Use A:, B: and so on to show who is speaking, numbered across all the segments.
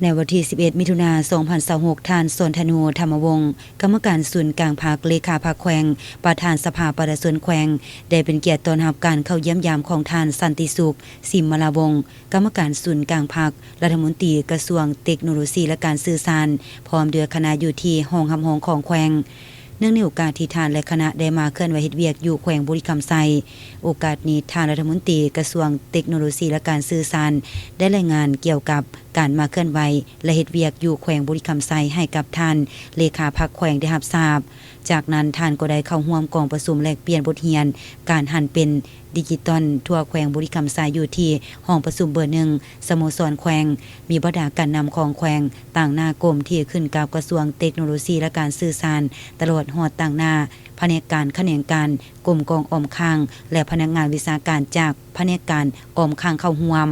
A: ในวันที่ 11 มิถุนายน 2026 ท่านสนธนูธรรมวงศ์กรรมการศูนย์กลางภาคเลขาภาคแขวงประธานสภาประชาชนแขวงได้เป็นเกียรติต้อนรับการเข้าเยี่ยมยามของท่านสันติสุขสิมมลาวงศ์กรรมการศูนย์กลางภาครัฐมนตรีกระทรวงเทคโนโลยีและการสื่อสารพร้อมด้วยคณะอยู่ที่ห้องรับรองของแขวงเนื่องในโอกาสที่ท่านและคณะได้มาเคลื่อนไหวเฮ็ดเวียกอยู่แขวงบุรีคำไซโอกาสนี้ท่านรัฐมนตรีกระทรวงเทคโนโลยีและการสื่อสารได้รายงานเกี่ยวกับการมาเคลื่อนไหวและเฮ็ดเวียกอยู่แขวงบุรีคำไซให้กับท่านเลขาพรรคแขวงได้รับทราบจากนั้นท่านก็ได้เข้าร่วมกองประชุมแลกเปลี่ยนบทเรียนการหันเป็นดิจิตอลทั่วแขวงบุรีคำไซอยู่ที่ห้องประชุมเบอร์1สโมสรแขวงมีบรรดาการนำของแขวงต่างหน้ากรมที่ขึ้นกับกระทรวงเทคโนโลยีและการสื่อสารตลอดฮอดต่างหน้าแผนกการแขนงการกรมกองออมข้างและพนักงานวิชาการจากแผนกการออมข้างเข้าร่วม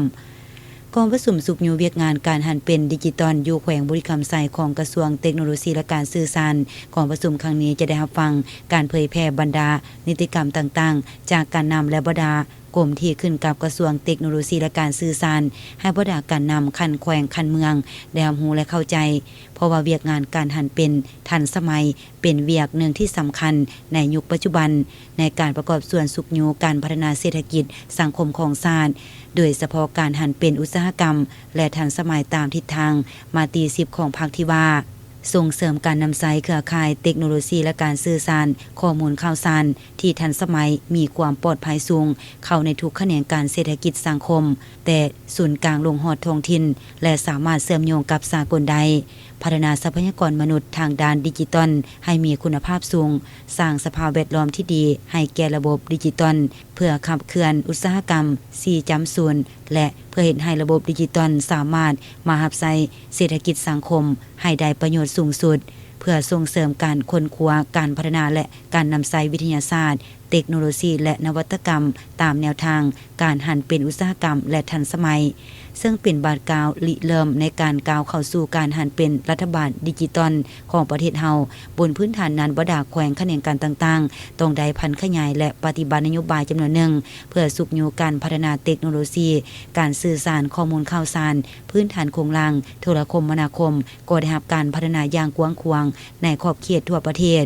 A: กองประชุมสุขอยู่เวียกงานการหันเป็นดิจิตอลอยู่แขวงบุรีคำไซของกระทรวงเทคโนโลยีและการสื่อสารกองประชุมครั้งนี้จะได้รับฟังการเผยแพร่บรรดานิติกรรมต่างๆจากการนำและบรรดากรมที่ขึ้นกับกระทรวงเทคโนโลยีและการสื่อสารให้บรรดาการนำคันแขวงคันเมืองได้รับรู้และเข้าใจเพราะว่าเวียกงานการหันเป็นทันสมัยเป็นเวียกหนึ่งที่สำคัญในยุคปัจจุบันในการประกอบส่วนสุขอยู่การพัฒนาเศรษฐกิจสังคมของชาติโดยเฉพาะการหันเป็นอุตสาหกรรมและทันสมัยตามทิศทางมาตรี10ของภาคที่ว่าส่งเสริมการนำใช้เครือข่ายเทคโนโลยีและการสื่อสารข้อมูลข่าวสารที่ทันสมัยมีความปลอดภัยสูงเข้าในทุกแขนงการเศรษฐกิจสังคมแต่ศูนย์กลางลงหอดท้องถิ่นและสามารถเชื่อมโยงกับสากลได้พัฒนาทรัพยากรมนุษย์ทางด้านดิจิตอลให้มีคุณภาพสูงสร้างสภาพแวดล้อมที่ดีให้แก่ระบบดิจิตอลเพื่อขับเคลื่อนอุตสาหกรรม 4.0 และเพื่อเฮ็ดให้ระบบดิจิตอลสามารถมารับใช้เศรษฐกิจสังคมให้ได้ประโยชน์สูงสุดเพื่อส่งเสริมการค้นคว้าการพัฒนาและการนำใช้วิทยาศาสตร์เทคโนโลยีและนวัตกรรมตามแนวทางการหันเป็นอุตสาหกรรมและทันสมัยซึ่งเป็นบาทกล่าวริเริ่มในการก้าวเข้าสู่การหันเป็นรัฐบาลดิจิตอลของประเทศเฮาบนพื้นฐานนั้นบรรดาแขวงแขนงการต่างๆต้องได้พันขยายและปฏิบัตินโยบายจำนวนหนึ่งเพื่อสุขอยู่การพัฒนาเทคโนโลยีการสื่อสารข้อมูลข่าวสารพื้นฐานโครงสร้างโทรคมนาคมก็ได้รับการพัฒนาอย่างกว้างขวางในขอบเขตทั่วประเทศ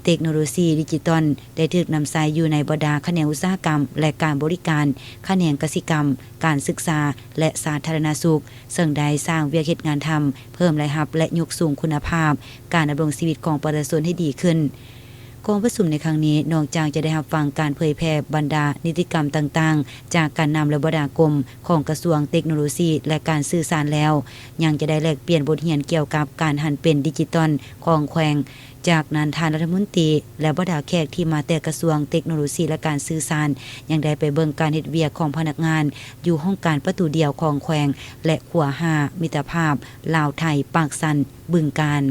A: เทคโนโลยีดิจิตอลได้ถูกนำใช้อยู่ในบรรดาแขนงอุตสาหกรรมและการบริการแขนงกสิกรรมการศึกษาและสาธารณสุขซึ่งได้สร้างเวียกเฮ็ดงานทำเพิ่มรายรับและยกสูงคุณภาพการดำรงชีวิตของประชาชนให้ดีขึ้นกองประชุมในครั้งนี้นอกจากจะได้รับฟังการเผยแพร่บรรดานิติกรรมต่างๆจากการนำและบรรดากรมของกระทรวงเทคโนโลยีและการสื่อสารแล้วยังจะได้แลกเปลี่ยนบทเรียนเกี่ยวกับการหันเป็นดิจิตอลของแขวงจากนั้นท่านรัฐมนตรีและบรรดาแขกที่มาแต่กระทรวงเทคโนโลยีและการสื่อสารยังได้ไปเบิ่งการเฮ็ดเวียกของพนักงานอยู่ห้องการประตูเดียวของแขวงและขัว5มิตรภาพลาวไทยปากสันบึงกาฬ